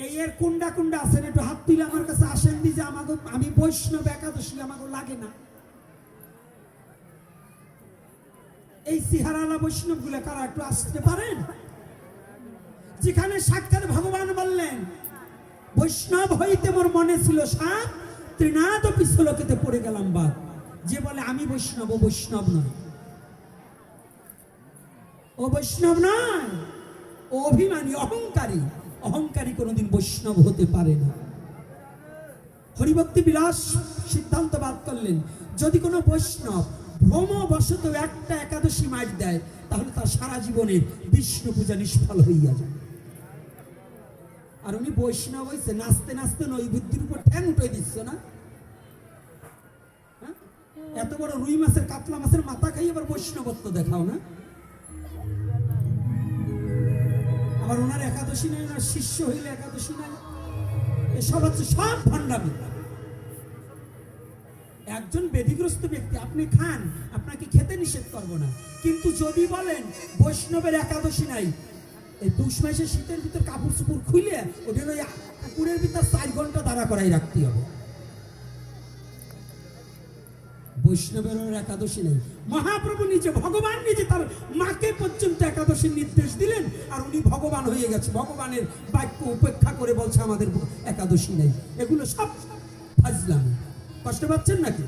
এই এর কুন্ডা কুন্ডা আছেন, একটু হাত তুলে আমার কাছে আসেন দি যে আমাকে, আমি বৈষ্ণব একাদশী আমাকে লাগে না। এই সিহারালা বৈষ্ণব গুলো কারা একটু আসতে পারেন? যেখানে সাক্ষাৎ ভগবান বললেন বৈষ্ণব হইতে মোর মনে ছিল সাত, ত্রিনাদ পিছলকেতে পড়ে গেলাম বাদ। যে বলে আমি বৈষ্ণব, ও বৈষ্ণব নয়, ও বৈষ্ণব নয়, ও অভিমানী, অহংকারী। অহংকারী কোনোদিন বৈষ্ণব হতে পারে না। হরিভক্তি বিলাস সিদ্ধান্তবাদ করলেন যদি কোনো বৈষ্ণব ভ্রমবশত একটা একাদশী মাইট দেয় তাহলে তার সারা জীবনের বিষ্ণু পূজা নিষ্ফল হইয়া যায়। আর উনি বৈষ্ণব হয়েছে নাচতে নাচতে নৈবেদ্যের উপর ঠ্যাং উঠে দিচ্ছে না? এত বড় রুই মাছের কাতলা মাছের মাথা খাই আবার বৈষ্ণবত্ব দেখাও না? আবার ওনার একাদশী নাই, ওনার শিষ্য হইলে একাদশী নাই, এসব হচ্ছে সব ভণ্ডামি। একজন বেদিগ্রস্ত ব্যক্তি আপনি খান, আপনাকে খেতে নিষেধ করবো না, কিন্তু যদি বলেন বৈষ্ণবের একাদশী নাই, এই পৌষ মাসের শীতের ভিতর কাপড় চুপড় খুলে ওদের ওই পুকুরের ভিতর 4 ঘন্টা দাঁড়া করাই রাখতে হবে। বৈষ্ণবের একাদশী নেই। মহাপ্রভু নিজে, ভগবান নিজে তার মাকে পর্যন্ত একাদশীর নির্দেশ দিলেন, আর উনি ভগবান হয়ে গেছে, ভগবানের বাক্য উপেক্ষা করে বলছে আমাদের একাদশী নেই। এগুলো সব ফাজলামি। কষ্ট পাচ্ছেন নাকি?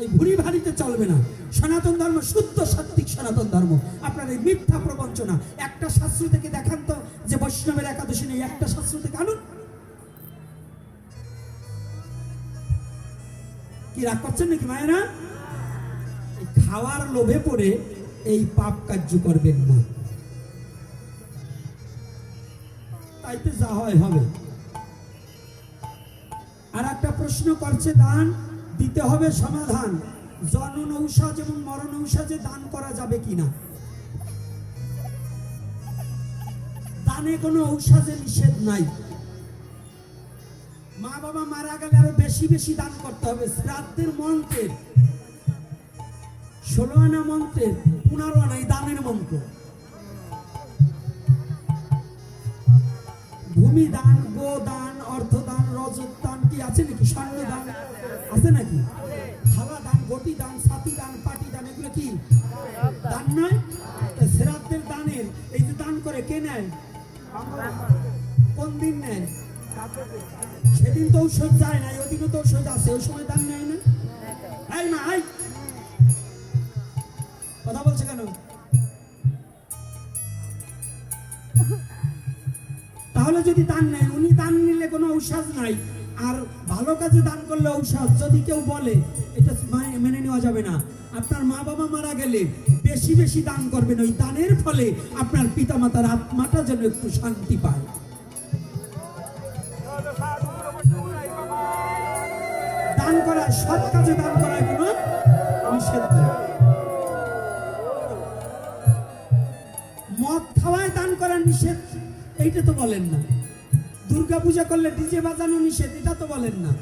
এই ভুরি ভারিতে চলবে না। সনাতন ধর্ম শুদ্ধ সাত্বিক সনাতন ধর্ম। আপনার এই মিথ্যা প্রবঞ্চনা, একটা শাস্ত্র থেকে দেখান তো যে বৈষ্ণবের একাদশী নেই, একটা শাস্ত্র থেকে আনুন। কি রাগ করছেন নাকি মায়েরা? খাওয়ার লোভে পড়ে এই পাপ কার্য করবেন না, তাইতে যা হয় হবে। আর একটা প্রশ্ন করছে দান দিতে হবে সমাধান, জনন ঔষধ এবং মরণ ঔষধে দান করা যাবে কিনা? দানে কোনো ঔষধে নিষেধ নাই। মা বাবা মারা গেলে আরো বেশি বেশি দান করতে হবে। শ্রাদ্ধের মন্ত্রের 16 আনা মন্ত্রের 15 আনা এই দানের মন্ত্র। ভূমি দান, গো দান, অর্থ দান, রজত দান, কি আছে নাকি? স্বর্ণ দান আছে নাকি? থালা দান, গটি দান, ছাতি দান, পাটি দান, এগুলো কি দান নয়? শ্রাদ্ধের দানের এই যে দান করে কে নেয়? কোন দিন নেয়? সেদিন তো ঔষধ যায় না, ওই দিনও তো ঔষধ আছে, ওই সময় দান নেয় না? এই মা, এই কথা বলছে কেন? তাহলে যদি দান নেয়, উনি দান নিলে কোনো ঔষধ নাই, আর ভালো কাজে দান করলে ঔষধ, যদি কেউ বলে এটা মেনে নেওয়া যাবে না। আপনার মা বাবা মারা গেলে বেশি বেশি দান করবেন, ওই দানের ফলে আপনার পিতামাতার আত্মাটা যেন একটু শান্তি পায়। দান করা, সৎ কাজে দান করায় কোনো নিষেধ নেই। মদ খাওয়ায় দান করা নিষেধ, এইটা তো বলেন না। দুর্গা পূজা করলে ডিজে বাজানো নিষেধ, এটা তো বলেন না।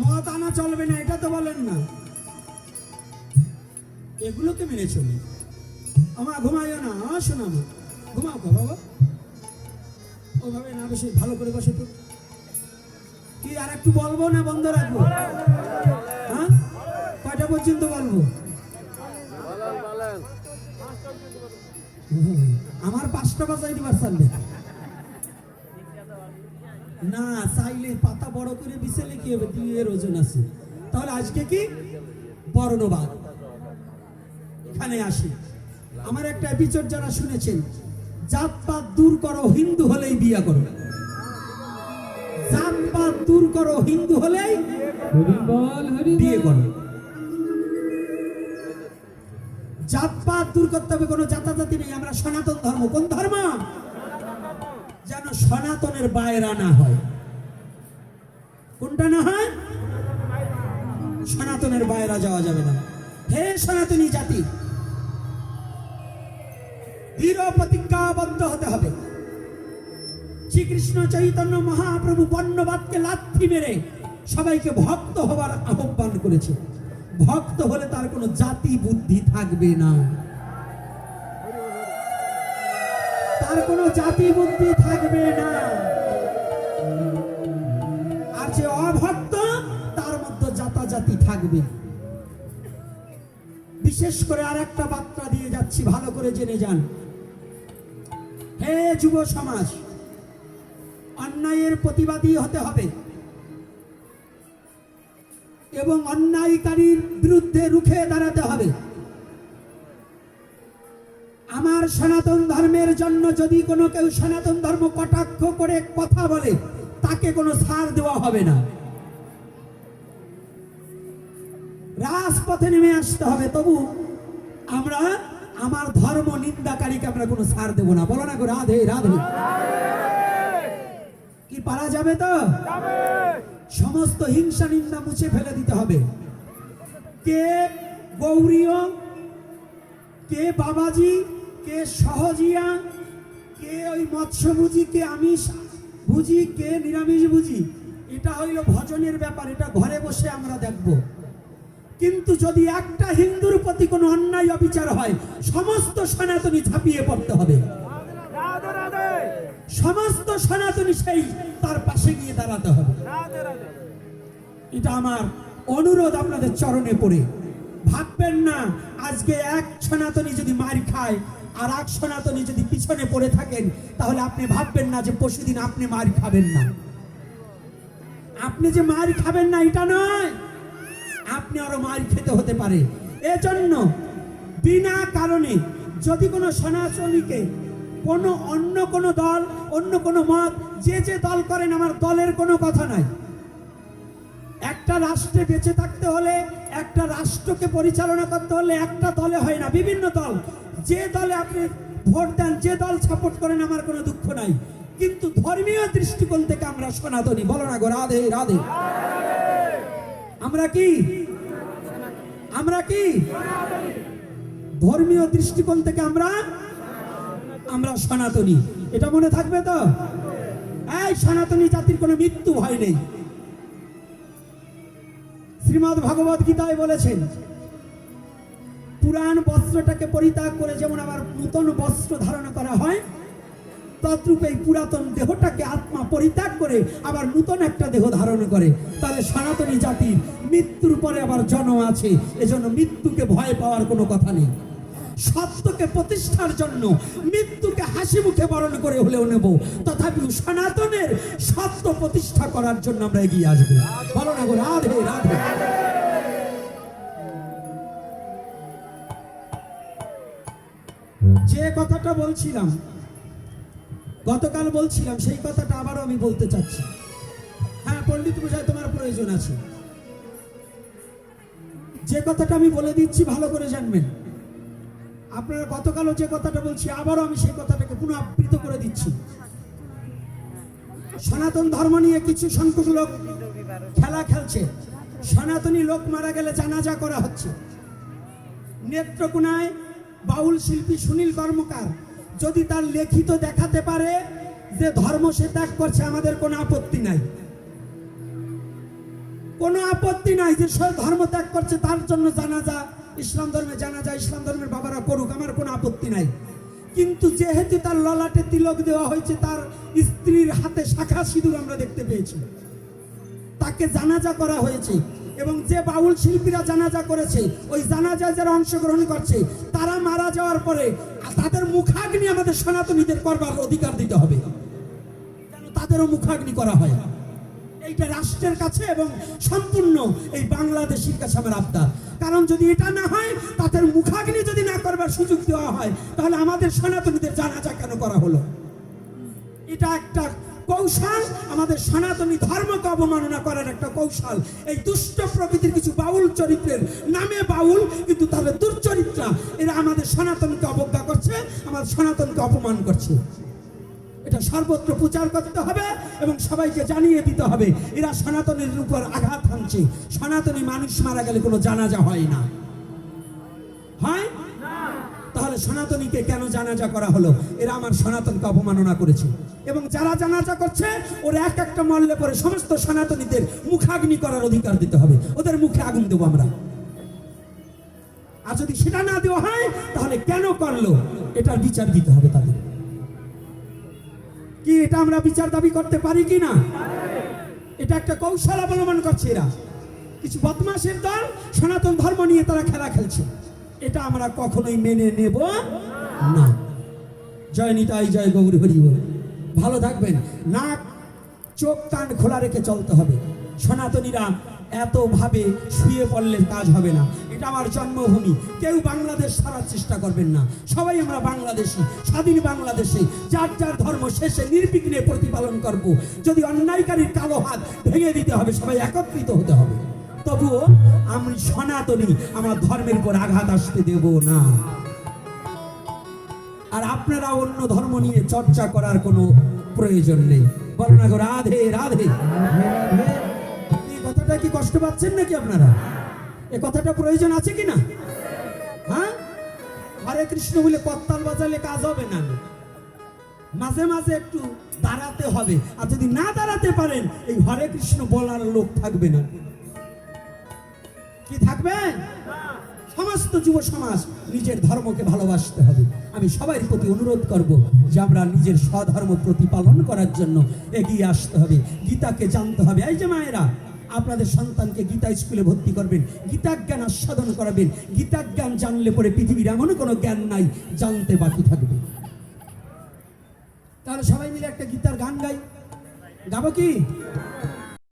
মদ আনা চলবে না, এটা তো বলেন না। এগুলোকে মেনে চলি। আমার ঘুমাইও না, শোনা মা, ঘুমাও গো বাবা, ওভাবে না, বেশি ভালো করে বসে তো। কি আর একটু বলবো না বন্ধ রাখবো? হ্যাঁ, কয়টা পর্যন্ত বলবো? আমার 5টা বাজাই দিবার চাইলে না, চাইলে পাতা বড় করে বিছালে কি হবে? 2 এর ওজন আছে। তাহলে আজকে কি বর্ণবাদ? এখানে আসি। আমার একটা এপিসোড যারা শুনেছেন, জাতপাত দূর করো, হিন্দু হলেই বিয়ে করো। জাতপাত দূর করো, হিন্দু হলেই বিয়ে করো। জাতপাত দূর করতে হবে, কোনো জাতাজাতি নেই। আমরা সনাতন ধর্ম। কোন ধর্ম? যেন সনাতনের বাইরা না হয়। কোনটা না হয়? সনাতনের বাইরা যাওয়া যাবে না। হে সনাতনী জাতি, দৃঢ় প্রতিজ্ঞাবদ্ধ হতে হবে। শ্রীকৃষ্ণ চৈতন্য মহাপ্রভু বর্ণবাদকে লাথি মেরে সবাইকে ভক্ত হবার আহ্বান করেছে। ভক্ত হলে তার কোনো জাতি বুদ্ধি থাকবে না। আর কোনো জাতি বুদ্ধি থাকবে না। আর যে অভক্ত তার মধ্যে জাতাজাতি থাকবে। বিশেষ করে আর একটা বার্তা দিয়ে যাচ্ছি, ভালো করে জেনে যান। হে যুব সমাজ, অন্যায়ের প্রতিবাদী হতে হবে এবং অন্যায়কারীর বিরুদ্ধে রুখে দাঁড়াতে হবে। আমার সনাতন ধর্মের জন্য যদি কোনো কেউ সনাতন ধর্ম কটাক্ষ করে কথা বলে, তাকে কোনো ছাড় দেওয়া হবে না। রাজপথে নেমে আসতে হবে। তবু আমরা আমার ধর্ম নিন্দাকারীকে আমরা কোনো ছাড় দেব না। বলো না গো রাধে রাধে। কি পারা যাবে তো? সমস্ত হিংসা নিন্দা মুছে ফেলে দিতে হবে। কে গৌরীয়, কে বাবাজি, কে সহজিয়া, কে ওই মৎস্য বুঝি, কে আমিষ বুঝি, কে নিরামিষ বুঝি, এটা হইল ভজনের ব্যাপার। এটা ঘরে বসে আমরা দেখব। কিন্তু যদি একটা হিন্দুর প্রতি কোনো অন্যায় অবিচার হয়, সমস্ত সনাতনী ঝাঁপিয়ে পড়তে হবে। সমস্ত সনাতনী সেই তার পাশে গিয়ে দাঁড়াতে হবে। এটা আমার অনুরোধ আপনাদের চরণে পড়ে। ভাববেন না আজকে এক সনাতনী যদি মার খায় আর এক সনাতনী যদি পিছনে পড়ে থাকেন, তাহলে আপনি ভাববেন না যে পরশুদিন আপনি মার খাবেন না। আপনি যে মার খাবেন না এটা নয়, আপনি আরো মার খেতে হতে পারে। এজন্য বিনা কারণে যদি কোনো সনাতনীকে কোনো অন্য কোনো দল, অন্য কোনো মত, যে দল করেন, আমার দলের কোনো কথা নাই। একটা রাষ্ট্রে বেঁচে থাকতে হলে, একটা রাষ্ট্রকে পরিচালনা করতে হলে একটা দলে হয় না, বিভিন্ন দল। যে দলে আপনি ভোট দেন, যে দল সাপোর্ট করেন, আমার কোনো দুঃখ নাই। কিন্তু ধর্মীয় দৃষ্টিকোণ থেকে আমরা সনাতনী। বলো না গো রাধে রাধে। আমরা কি? আমরা কি? ধর্মীয় দৃষ্টিকোণ থেকে আমরা সনাতনী। এটা মনে থাকবে তো? এই সনাতনী জাতির কোনো মৃত্যু ভয় নেই। শ্রীমদ্ ভগবত গীতায় বলেছেন, পুরাণ বস্ত্রটাকে পরিত্যাগ করে যেমন আবার নূতন বস্ত্র ধারণ করা হয়, তদ্রূপ এই পুরাতন দেহটাকে আত্মা পরিত্যাগ করে আবার নূতন একটা দেহ ধারণ করে। তাহলে সনাতনী জাতির মৃত্যুর পরে আবার জন্ম আছে। এজন্য মৃত্যুকে ভয় পাওয়ার কোনো কথা নেই। সত্যকে প্রতিষ্ঠার জন্য মৃত্যুকে হাসি মুখে বরণ করে হলেও নেব, তথাপি সনাতনের সত্য প্রতিষ্ঠা করার জন্য আমরা এগিয়ে আসবো। বলো না গো রাধে রাধে। যে কথাটা বলছিলাম, গতকাল বলছিলাম, সেই কথাটা আবারও আমি বলতে চাচ্ছি। হ্যাঁ পণ্ডিত মশাই, তোমার প্রয়োজন আছে। যে কথাটা আমি বলে দিচ্ছি ভালো করে জানবেন। আপনারা গতকালও যে কথাটা বলছি, আবারও আমি সেই কথাটাকে পুনরাবৃত্ত করে দিচ্ছি। সনাতন ধর্ম নিয়ে কিছু সংখ্যক লোক খেলা খেলছে। সনাতনী লোক মারা গেলে জানাজা করা হচ্ছে। নেত্রকোনায় বাউল শিল্পী সুনীল কর্মকার যদি তার লিখিত দেখাতে পারে যে ধর্ম সে ত্যাগ করছে, আমাদের কোনো আপত্তি নাই। কোনো আপত্তি নাই যে সে ধর্ম ত্যাগ করছে, তার জন্য জানাজা, ইসলাম ধর্মে জানাজা ইসলাম ধর্মের বাবারা করুক, আমার কোনো আপত্তি নাই। কিন্তু যেহেতু তার ললাটে তিলক দেওয়া হয়েছে, তার স্ত্রীর হাতে শাখা সিঁদুর আমরা দেখতে পেয়েছি, তাকে জানাজা করা হয়েছে। এবং যে বাউল শিল্পীরা জানাজা করেছে, ওই জানাজায় যারা অংশগ্রহণ করছে, তারা মারা যাওয়ার পরে তাদের মুখাগ্নি আমাদের সনাতনীদের করবার অধিকার দিতে হবে, যেন তাদেরও মুখাগ্নি করা হয়। এইটা রাষ্ট্রের কাছে এবং সম্পূর্ণ এই বাংলাদেশের কাছে আমার আবদার। কারণ যদি এটা না হয়, তাদের মুখাগ্নি যদি না করবার সুযোগ দেওয়া হয়, তাহলে আমাদের সনাতনীদের জানাজা কেন করা হলো? এটা একটা কৌশল, আমাদের সনাতনী ধর্মকে অবমাননা করার একটা কৌশল। এই দুষ্ট প্রকৃতির কিছু বাউল চরিত্রের নামে বাউল, কিন্তু তাদের দুর্চরিত্রা, এরা আমাদের সনাতনকে অবজ্ঞা করছে, আমাদের সনাতনকে অপমান করছে। এটা সর্বত্র প্রচার করতে হবে এবং সবাইকে জানিয়ে দিতে হবে এরা সনাতনের উপর আঘাত হানছে। সনাতনী মানুষ মারা গেলে কোনো জানাজা হয় না, হয়? তাহলে সনাতনীকে কেন জানাজা করা হলো? এরা আমার সনাতনকে অপমাননা করেছে। এবং যারা জানাজা করছে, ওরা এক একটা মরলে পরে সমস্ত সনাতনীদের মুখাগ্নি করার অধিকার দিতে হবে, ওদের মুখে আগুন দেবো আমরা। আর যদি সেটা না দেওয়া হয়, তাহলে কেন করলো এটার বিচার দিতে হবে তাদের। কি এটা আমরা বিচার দাবি করতে পারি কি না? এটা একটা কৌশল অবলম্বন করছে এরা, কিছু বদমাশের দল সনাতন ধর্ম নিয়ে তারা খেলা খেলছে, এটা আমরা কখনোই মেনে নেব না। জয় নিতাই, জয় গৌর হরি বল। ভালো থাকবেন, নাক চোখ কান খোলা রেখে চলতে হবে। সনাতনীরা এত ভাবে শুয়ে পড়লে কাজ হবে না, এটা আমার জন্মভূমি, কেউ বাংলাদেশ ছাড়ার চেষ্টা করবেন না। সবাই আমরা বাংলাদেশি, স্বাধীন বাংলাদেশে যার যার ধর্ম শেষে নির্বিঘ্নে প্রতিপালন করব। যদি অন্যায়কারীর কালো হাত ভেঙে দিতে হবে, সবাই একত্রিত হতে হবে। তবুও আমি সনাতনী, আমার ধর্মের উপর আঘাত আসতে দেব না। আর আপনারা অন্য ধর্ম নিয়ে চর্চা করার কোনো প্রয়োজন নেই। বলো না গো রাধে রাধে। এই কথাটা কি কষ্ট পাচ্ছেন নাকি আপনারা? এই কথাটা প্রয়োজন আছে কি না? হ্যাঁ, হরে কৃষ্ণ বলে করতাল বাজালে কাজ হবে না, মাঝে মাঝে একটু দাঁড়াতে হবে। আর যদি না দাঁড়াতে পারেন, এই হরে কৃষ্ণ বলার লোক থাকবে না। কি থাকবে? সমস্ত যুব সমাজ নিজের ধর্মকে ভালোবাসতে হবে। আমি সবার প্রতি অনুরোধ করব যে আমরা নিজের স্বধর্ম প্রতিপালন করার জন্য এগিয়ে আসতে হবে, গীতাকে জানতে হবে। এই যে মায়েরা, আপনাদের সন্তানকে গীতা স্কুলে ভর্তি করবেন, গীতা জ্ঞান আস্বাদন করাবেন। গীতা জ্ঞান জানলে পরে পৃথিবীর এমন কোনো জ্ঞান নাই জানতে বাকি থাকবে। তাহলে সবাই মিলে একটা গীতার গান গাই, গাবো কি?